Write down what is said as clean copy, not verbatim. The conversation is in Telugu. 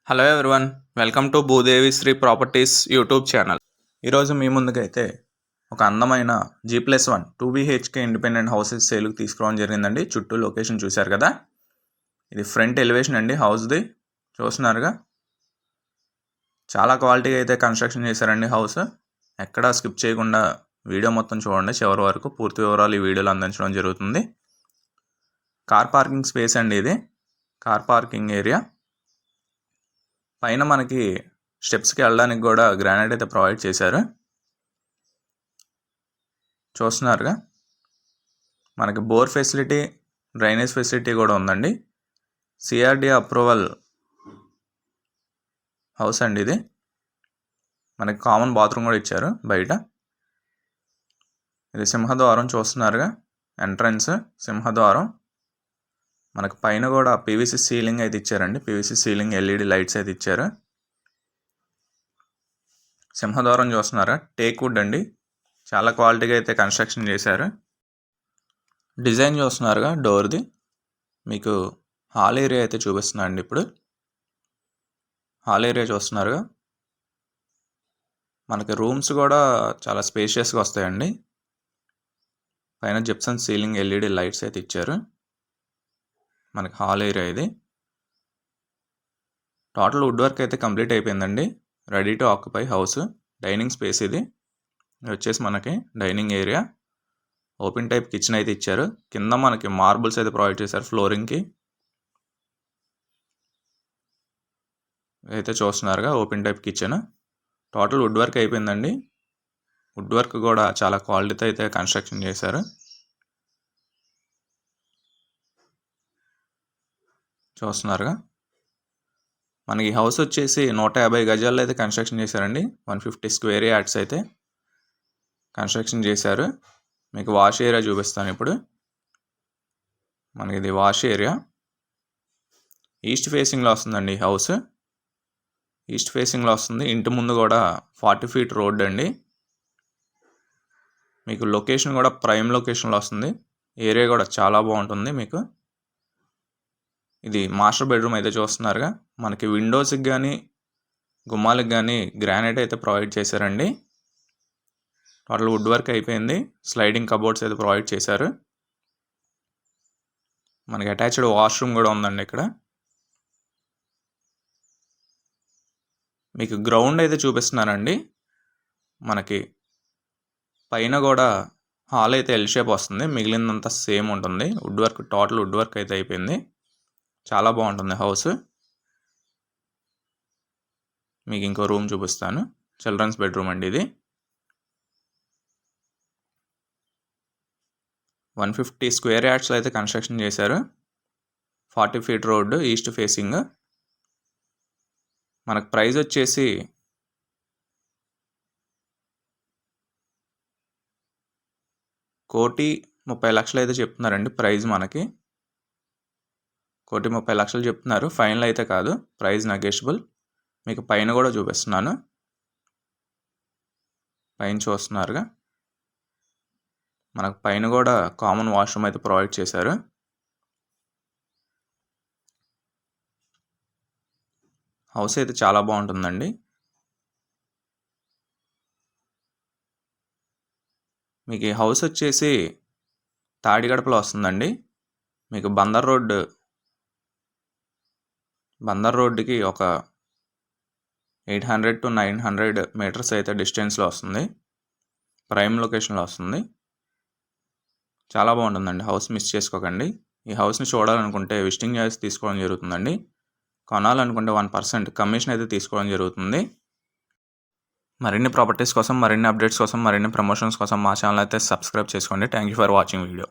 Hello everyone, welcome to Bhudevi Sri Properties YouTube channel. ఈరోజు మీ ముందుకైతే ఒక అందమైన G+1 2BHK ఇండిపెండెంట్ హౌసెస్ సేల్కి తీసుకురావడం జరిగిందండి. చుట్టూ లొకేషన్ చూశారు కదా, ఇది ఫ్రంట్ ఎలివేషన్ అండి హౌస్ది. చూస్తున్నారుగా, చాలా క్వాలిటీగా అయితే కన్స్ట్రక్షన్ చేశారండి హౌస్. ఎక్కడా స్కిప్ చేయకుండా వీడియో మొత్తం చూడండి చివరి వరకు. పూర్తి వివరాలు ఈ వీడియోలో అందించడం జరుగుతుంది. కార్ పార్కింగ్ స్పేస్ అండి, ఇది కార్ పార్కింగ్ ఏరియా. పైన మనకి స్టెప్స్కి వెళ్ళడానికి కూడా గ్రానైట్ అయితే ప్రొవైడ్ చేశారు. చూస్తున్నారుగా, మనకి బోర్ ఫెసిలిటీ, డ్రైనేజ్ ఫెసిలిటీ కూడా ఉందండి. CRDA అప్రూవల్ హౌస్ అండి ఇది. మనకి కామన్ బాత్రూమ్ కూడా ఇచ్చారు బయట. ఇది సింహద్వారం చూస్తున్నారుగా, ఎంట్రన్స్ సింహద్వారం. మనకు పైన కూడా PVC సీలింగ్ అయితే ఇచ్చారండి. PVC సీలింగ్, LED లైట్స్ అయితే ఇచ్చారు. సింహద్వారం చూస్తున్నారా, టేక్ వుడ్ అండి. చాలా క్వాలిటీగా అయితే కన్స్ట్రక్షన్ చేశారు. డిజైన్ చూస్తున్నారుగా డోర్ది. మీకు హాల్ ఏరియా అయితే చూపిస్తున్నా అండి. ఇప్పుడు హాల్ ఏరియా చూస్తున్నారుగా, మనకి రూమ్స్ కూడా చాలా స్పేషియస్గా వస్తాయండి. పైన జిప్సన్ సీలింగ్, LED లైట్స్ అయితే ఇచ్చారు. మనకి హాల్ ఏరియా ఇది. టోటల్ వుడ్ వర్క్ అయితే కంప్లీట్ అయిపోయిందండి. Ready to occupy house. Dining space ఇది. ఇది వచ్చేసి మనకి dining area. Open type kitchen అయితే ఇచ్చారు. కింద మనకి మార్బుల్స్ అయితే ప్రొవైడ్ చేశారు ఫ్లోరింగ్కి. అయితే చూస్తున్నారుగా, open type kitchen. Total wood work అయిపోయిందండి. వుడ్ వర్క్ కూడా చాలా క్వాలిటీతో అయితే కన్స్ట్రక్షన్ చేశారు. చూస్తున్నారుగా, మనకి హౌస్ వచ్చేసి 150 గజాల్లో అయితే కన్స్ట్రక్షన్ చేశారండి. 150 స్క్వేర్ యార్డ్స్ అయితే కన్స్ట్రక్షన్ చేశారు. మీకు వాష్ ఏరియా చూపిస్తాను ఇప్పుడు. మనకి ఇది వాష్ ఏరియా. ఈస్ట్ ఫేసింగ్లో వస్తుందండి ఈ హౌస్. ఈస్ట్ ఫేసింగ్లో వస్తుంది. ఇంటి ముందు కూడా 40 ఫీట్ రోడ్ అండి. మీకు లొకేషన్ కూడా ప్రైమ్ లొకేషన్లో వస్తుంది. ఏరియా కూడా చాలా బాగుంటుంది మీకు. ఇది మాస్టర్ బెడ్రూమ్ అయితే చూస్తున్నారుగా, మనకి విండోస్కి కానీ గుమ్మాలకు కానీ గ్రానైట్ అయితే ప్రొవైడ్ చేశారండి. టోటల్ వుడ్ వర్క్ అయిపోయింది. స్లైడింగ్ కబోర్డ్స్ అయితే ప్రొవైడ్ చేశారు. మనకి అటాచ్డ్ వాష్రూమ్ కూడా ఉందండి ఇక్కడ. మీకు గ్రౌండ్ అయితే చూపిస్తున్నానండి. మనకి పైన కూడా హాల్ అయితే ఎల్ షేప్ వస్తుంది. మిగిలినంతా సేమ్ ఉంటుంది. Wood work, total wood work అయితే అయిపోయింది. చాలా బాగుంటుంది హౌస్. మీకు ఇంకో రూమ్ చూపిస్తాను. చిల్డ్రన్స్ బెడ్రూమ్ అండి ఇది. 150 స్క్వేర్ యార్డ్స్లో అయితే కన్స్ట్రక్షన్ చేశారు. 40 ఫీట్ రోడ్డు, ఈస్ట్ ఫేసింగ్. మనకు ప్రైస్ వచ్చేసి ₹1,30,00,000 అయితే చెప్తున్నారండి ప్రైస్. మనకి ₹1,30,00,000 చెప్తున్నారు. ఫైనల్ అయితే కాదు, ప్రైస్ నెగోషియబుల్. మీకు పైన కూడా చూపిస్తున్నాను. పైన చూస్తున్నారుగా, మనకు పైన కూడా కామన్ వాష్రూమ్ అయితే ప్రొవైడ్ చేశారు. హౌస్ అయితే చాలా బాగుంటుందండి. మీకు ఈ హౌస్ వచ్చేసి తాడిగడపలో వస్తుందండి. మీకు బందర్ రోడ్డుకి ఒక 800 to 900 మీటర్స్ అయితే డిస్టెన్స్లో వస్తుంది. ప్రైమ్ లొకేషన్లో వస్తుంది. చాలా బాగుంటుందండి హౌస్. మిస్ చేసుకోకండి. ఈ హౌస్ని చూడాలనుకుంటే విజిటింగ్ చార్జెస్ తీసుకోవడం జరుగుతుందండి. కొనాలనుకుంటే 1% కమిషన్ అయితే తీసుకోవడం జరుగుతుంది. మరిన్ని ప్రాపర్టీస్ కోసం, మరిన్ని అప్డేట్స్ కోసం, మరిన్ని ప్రమోషన్స్ కోసం మా ఛానల్ అయితే సబ్స్క్రైబ్ చేసుకోండి. Thank you for watching video.